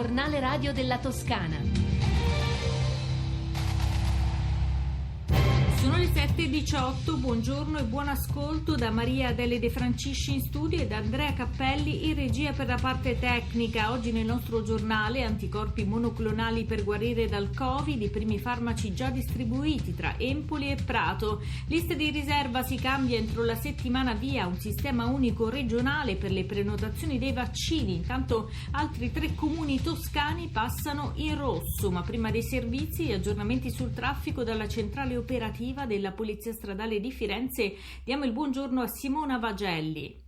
giornale radio della Toscana. Sono le 7:18, buongiorno e buon ascolto da Maria Adele De Francisci in studio e da Andrea Cappelli in regia per la parte tecnica. Oggi nel nostro giornale anticorpi monoclonali per guarire dal Covid, i primi farmaci già distribuiti tra Empoli e Prato. Liste di riserva si cambia entro la settimana via un sistema unico regionale per le prenotazioni dei vaccini. Intanto altri 3 comuni toscani passano in rosso, ma prima dei servizi gli aggiornamenti sul traffico dalla centrale operativa della Polizia Stradale di Firenze. Diamo il buongiorno a Simona Vagelli.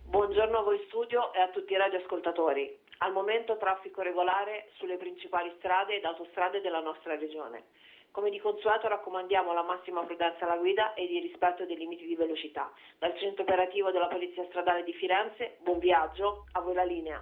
Buongiorno a voi studio e a tutti i radioascoltatori. Al momento traffico regolare sulle principali strade ed autostrade della nostra regione. Come di consueto raccomandiamo la massima prudenza alla guida ed il rispetto dei limiti di velocità. Dal centro operativo della Polizia Stradale di Firenze, buon viaggio, a voi la linea.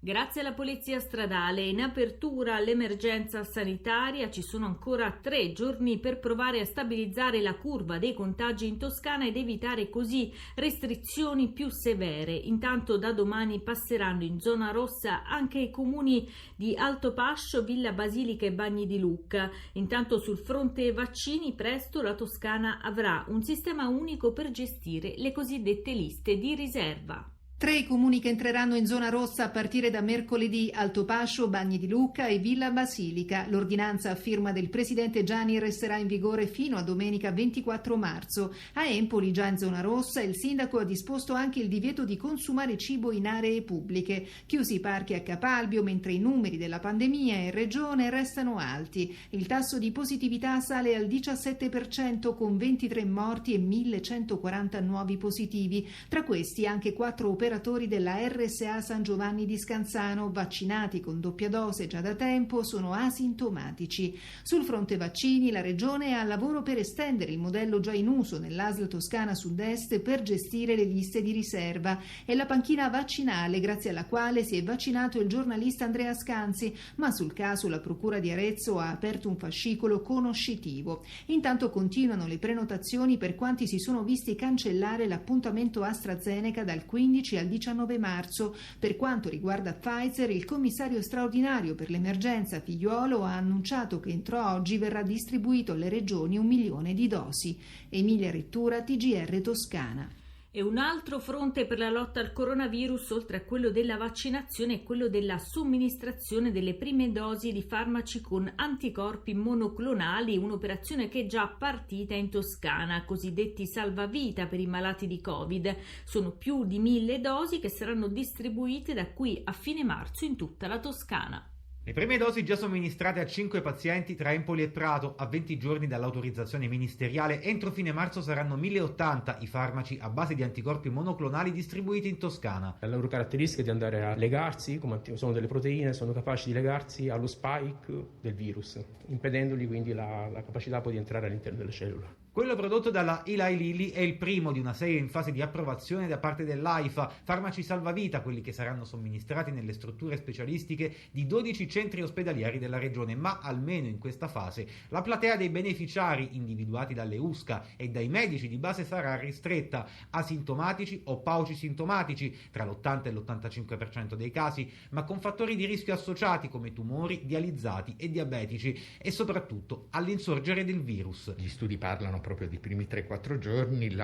Grazie alla Polizia Stradale, in apertura all'emergenza sanitaria ci sono ancora 3 giorni per provare a stabilizzare la curva dei contagi in Toscana ed evitare così restrizioni più severe. Intanto da domani passeranno in zona rossa anche i comuni di Altopascio, Villa Basilica e Bagni di Lucca. Intanto sul fronte vaccini presto la Toscana avrà un sistema unico per gestire le cosiddette liste di riserva. 3 i comuni che entreranno in zona rossa a partire da mercoledì: Altopascio, Bagni di Lucca e Villa Basilica. L'ordinanza a firma del presidente Gianni resterà in vigore fino a domenica 24 marzo. A Empoli, già in zona rossa, il sindaco ha disposto anche il divieto di consumare cibo in aree pubbliche. Chiusi i parchi a Capalbio, mentre i numeri della pandemia in regione restano alti. Il tasso di positività sale al 17% con 23 morti e 1140 nuovi positivi. Tra questi anche 4 operatori della RSA San Giovanni di Scanzano, vaccinati con doppia dose già da tempo, sono asintomatici. Sul fronte vaccini la Regione è al lavoro per estendere il modello già in uso nell'ASL Toscana Sud-Est per gestire le liste di riserva. È la panchina vaccinale grazie alla quale si è vaccinato il giornalista Andrea Scanzi, ma sul caso la Procura di Arezzo ha aperto un fascicolo conoscitivo. Intanto continuano le prenotazioni per quanti si sono visti cancellare l'appuntamento AstraZeneca dal 15 al 19 marzo. Per quanto riguarda Pfizer, il commissario straordinario per l'emergenza Figliuolo ha annunciato che entro oggi verrà distribuito alle regioni 1 milione di dosi. Emilia Rettura, TGR Toscana. E un altro fronte per la lotta al coronavirus, oltre a quello della vaccinazione, è quello della somministrazione delle prime dosi di farmaci con anticorpi monoclonali, un'operazione che è già partita in Toscana, cosiddetti salvavita per i malati di Covid. Sono più di 1000 dosi che saranno distribuite da qui a fine marzo in tutta la Toscana. Le prime dosi già somministrate a 5 pazienti tra Empoli e Prato a 20 giorni dall'autorizzazione ministeriale. Entro fine marzo saranno 1080 i farmaci a base di anticorpi monoclonali distribuiti in Toscana. La loro caratteristica è di andare a legarsi, come sono delle proteine, sono capaci di legarsi allo spike del virus, impedendogli quindi la capacità poi di entrare all'interno delle cellule. Quello prodotto dalla Eli Lilly è il primo di una serie in fase di approvazione da parte dell'AIFA, farmaci salvavita, quelli che saranno somministrati nelle strutture specialistiche di 12 centri ospedalieri della regione, ma almeno in questa fase la platea dei beneficiari individuati dalle USCA e dai medici di base sarà ristretta: asintomatici o paucisintomatici, tra l'80 e l'85% dei casi, ma con fattori di rischio associati come tumori, dializzati e diabetici, e soprattutto all'insorgere del virus. Gli studi parlano proprio di primi 3-4 giorni,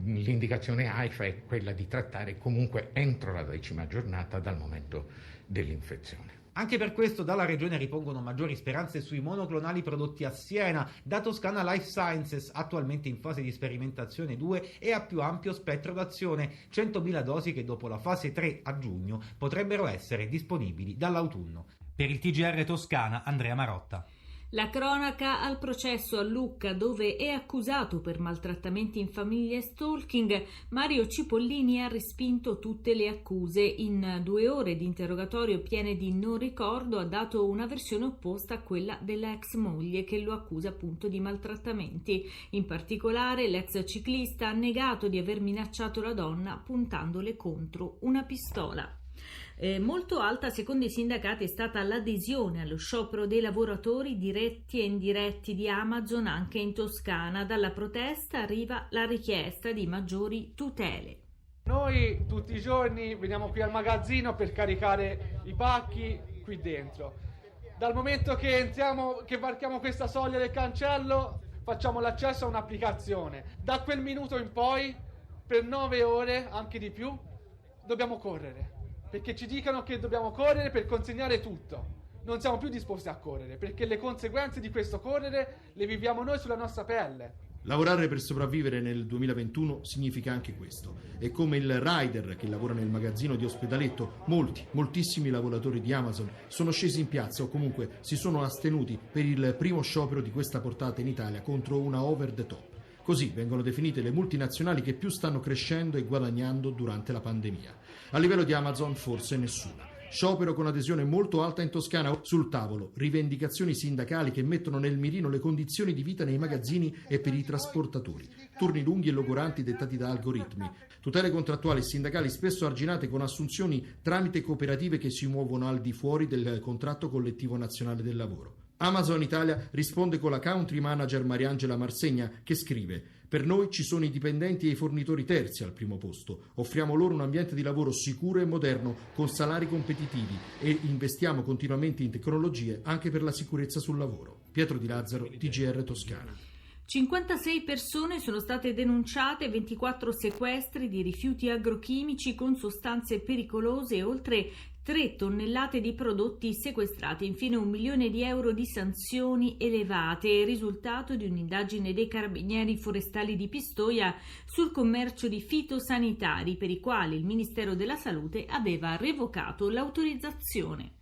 l'indicazione AIFA è quella di trattare comunque entro la 10ª giornata dal momento dell'infezione. Anche per questo dalla regione ripongono maggiori speranze sui monoclonali prodotti a Siena da Toscana Life Sciences, attualmente in fase di sperimentazione 2 e a più ampio spettro d'azione, 100.000 dosi che dopo la fase 3 a giugno potrebbero essere disponibili dall'autunno. Per il TGR Toscana, Andrea Marotta. La cronaca al processo a Lucca, dove è accusato per maltrattamenti in famiglia e stalking. Mario Cipollini ha respinto tutte le accuse. In 2 ore di interrogatorio piene di non ricordo ha dato una versione opposta a quella della ex moglie, che lo accusa appunto di maltrattamenti. In particolare l'ex ciclista ha negato di aver minacciato la donna puntandole contro una pistola. Molto alta, secondo i sindacati, è stata l'adesione allo sciopero dei lavoratori diretti e indiretti di Amazon anche in Toscana. Dalla protesta arriva la richiesta di maggiori tutele. Noi tutti i giorni veniamo qui al magazzino per caricare i pacchi qui dentro. Dal momento che entriamo, che varchiamo questa soglia del cancello, facciamo l'accesso a un'applicazione. Da quel minuto in poi, per 9 ore, anche di più, dobbiamo correre. Perché ci dicono che dobbiamo correre per consegnare tutto. Non siamo più disposti a correre, perché le conseguenze di questo correre le viviamo noi sulla nostra pelle. Lavorare per sopravvivere nel 2021 significa anche questo. E come il rider che lavora nel magazzino di Ospedaletto, moltissimi lavoratori di Amazon sono scesi in piazza o comunque si sono astenuti per il primo sciopero di questa portata in Italia contro una over the top. Così vengono definite le multinazionali che più stanno crescendo e guadagnando durante la pandemia. A livello di Amazon forse nessuna. Sciopero con adesione molto alta in Toscana. Sul tavolo rivendicazioni sindacali che mettono nel mirino le condizioni di vita nei magazzini e per i trasportatori. Turni lunghi e logoranti dettati da algoritmi. Tutele contrattuali e sindacali spesso arginate con assunzioni tramite cooperative che si muovono al di fuori del contratto collettivo nazionale del lavoro. Amazon Italia risponde con la country manager Mariangela Marsegna che scrive: per noi ci sono i dipendenti e i fornitori terzi al primo posto. Offriamo loro un ambiente di lavoro sicuro e moderno con salari competitivi e investiamo continuamente in tecnologie anche per la sicurezza sul lavoro. Pietro Di Lazzaro, TGR Toscana. 56 persone sono state denunciate, 24 sequestri di rifiuti agrochimici con sostanze pericolose e oltre 3 tonnellate di prodotti sequestrati, infine 1 milione di euro di sanzioni elevate, risultato di un'indagine dei Carabinieri Forestali di Pistoia sul commercio di fitosanitari per i quali il Ministero della Salute aveva revocato l'autorizzazione.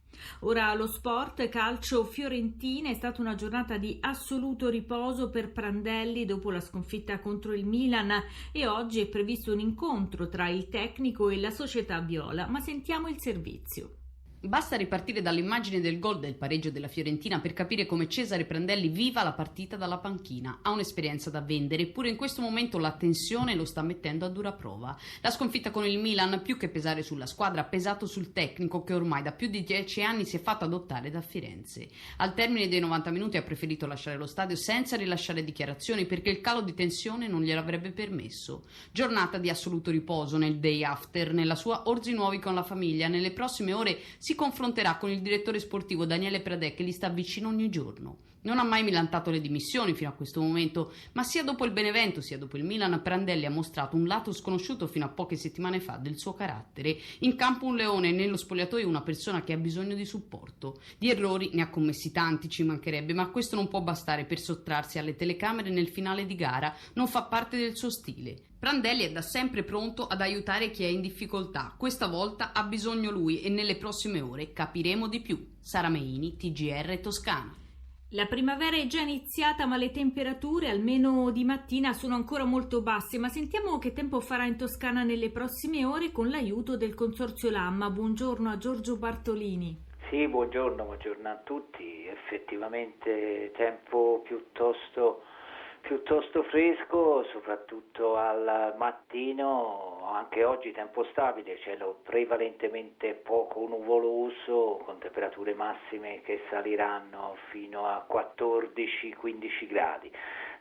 Ora lo sport, calcio Fiorentina, è stata una giornata di assoluto riposo per Prandelli dopo la sconfitta contro il Milan e oggi è previsto un incontro tra il tecnico e la società viola, ma sentiamo il servizio. Basta ripartire dall'immagine del gol del pareggio della Fiorentina per capire come Cesare Prandelli viva la partita dalla panchina. Ha un'esperienza da vendere, eppure in questo momento la tensione lo sta mettendo a dura prova. La sconfitta con il Milan, più che pesare sulla squadra, ha pesato sul tecnico che ormai da più di 10 anni si è fatto adottare da Firenze. Al termine dei 90 minuti ha preferito lasciare lo stadio senza rilasciare dichiarazioni perché il calo di tensione non gliel'avrebbe permesso. Giornata di assoluto riposo nel day after, nella sua Orzi Nuovi con la famiglia. Nelle prossime ore si confronterà con il direttore sportivo Daniele Pradè che gli sta vicino ogni giorno. Non ha mai milantato le dimissioni fino a questo momento, ma sia dopo il Benevento sia dopo il Milan Prandelli ha mostrato un lato sconosciuto fino a poche settimane fa del suo carattere. In campo un leone, nello spogliatoio una persona che ha bisogno di supporto. Di errori ne ha commessi tanti, ci mancherebbe, ma questo non può bastare per sottrarsi alle telecamere nel finale di gara, non fa parte del suo stile. Prandelli è da sempre pronto ad aiutare chi è in difficoltà. Questa volta ha bisogno lui e nelle prossime ore capiremo di più. Sara Meini, TGR Toscana. La primavera è già iniziata, ma le temperature, almeno di mattina, sono ancora molto basse. Ma sentiamo che tempo farà in Toscana nelle prossime ore con l'aiuto del Consorzio Lamma. Buongiorno a Giorgio Bartolini. Sì, buongiorno a tutti. Effettivamente tempo piuttosto fresco, soprattutto al mattino. Anche oggi tempo stabile, cielo prevalentemente poco nuvoloso, con temperature massime che saliranno fino a 14-15 gradi.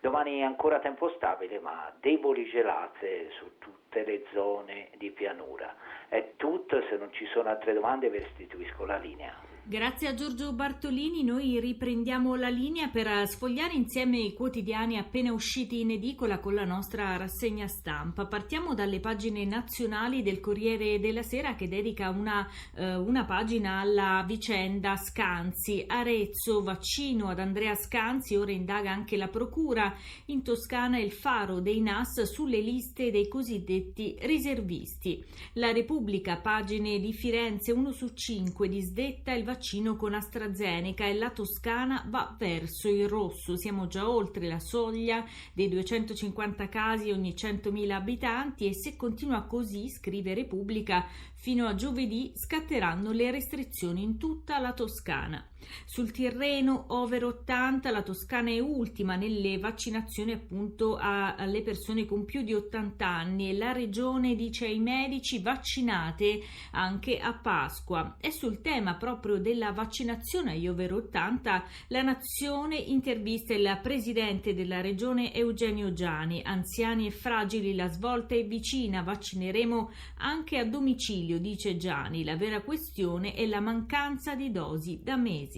Domani ancora tempo stabile, ma deboli gelate su tutte le zone di pianura. È tutto, se non ci sono altre domande vi restituisco la linea. Grazie a Giorgio Bartolini, noi riprendiamo la linea per sfogliare insieme i quotidiani appena usciti in edicola con la nostra rassegna stampa. Partiamo dalle pagine nazionali del Corriere della Sera che dedica una pagina alla vicenda Scanzi. Arezzo, vaccino ad Andrea Scanzi, ora indaga anche la procura. In Toscana il faro dei NAS sulle liste dei cosiddetti riservisti. La Repubblica, pagine di Firenze, 1 su 5 disdetta il vaccino con AstraZeneca e la Toscana va verso il rosso. Siamo già oltre la soglia dei 250 casi ogni 100.000 abitanti e se continua così, scrive Repubblica, Fino a giovedì scatteranno le restrizioni in tutta la Toscana. Sul Tirreno over 80 la Toscana è ultima nelle vaccinazioni appunto alle persone con più di 80 anni e la regione dice ai medici vaccinate anche a Pasqua. E sul tema proprio della vaccinazione agli over 80 la Nazione intervista il presidente della regione Eugenio Giani. Anziani e fragili, la svolta è vicina, vaccineremo anche a domicilio, dice Giani. La vera questione è la mancanza di dosi da mesi.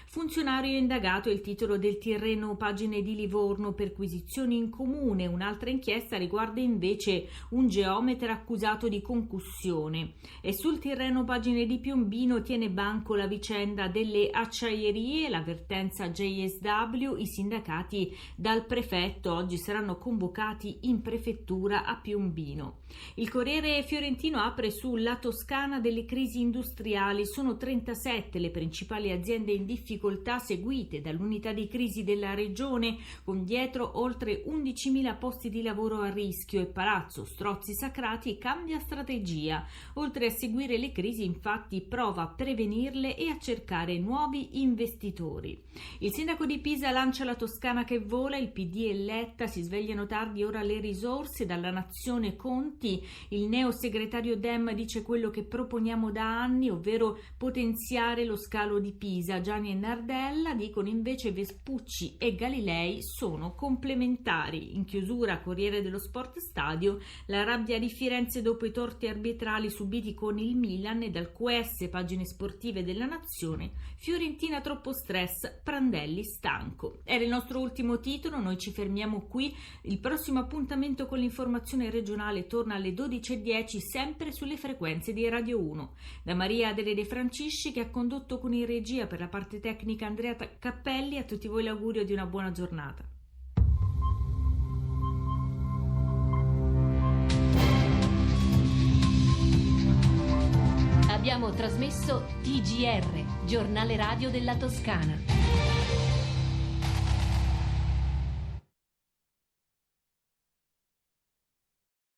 Funzionario indagato è il titolo del Tirreno, pagine di Livorno, perquisizioni in comune. Un'altra inchiesta riguarda invece un geometra accusato di concussione. E sul Tirreno, pagine di Piombino, tiene banco la vicenda delle acciaierie, l'avvertenza JSW, i sindacati dal prefetto oggi saranno convocati in prefettura a Piombino. Il Corriere Fiorentino apre sulla Toscana delle crisi industriali. Sono 37 le principali aziende in difficoltà seguite dall'unità di crisi della regione, con dietro oltre 11.000 posti di lavoro a rischio, e Palazzo Strozzi Sacrati cambia strategia. Oltre a seguire le crisi, infatti, prova a prevenirle e a cercare nuovi investitori. Il sindaco di Pisa lancia la Toscana che vola, il PD e Letta si svegliano tardi, ora le risorse dalla Nazione Conti. Il neo segretario Dem dice quello che proponiamo da anni, ovvero potenziare lo scalo di Pisa. Gianni e Nardella dicono invece Vespucci e Galilei sono complementari. In chiusura, Corriere dello Sport Stadio, la rabbia di Firenze dopo i torti arbitrali subiti con il Milan, e dal QS, pagine sportive della Nazione, Fiorentina troppo stress, Prandelli stanco. Era il nostro ultimo titolo, noi ci fermiamo qui. Il prossimo appuntamento con l'informazione regionale torna alle 12.10, sempre sulle frequenze di Radio 1. Da Maria Adele De Francisci, che ha condotto con in regia, per la parte tecnica Andrea Cappelli, a tutti voi l'augurio di una buona giornata. Abbiamo trasmesso TGR, giornale radio della Toscana.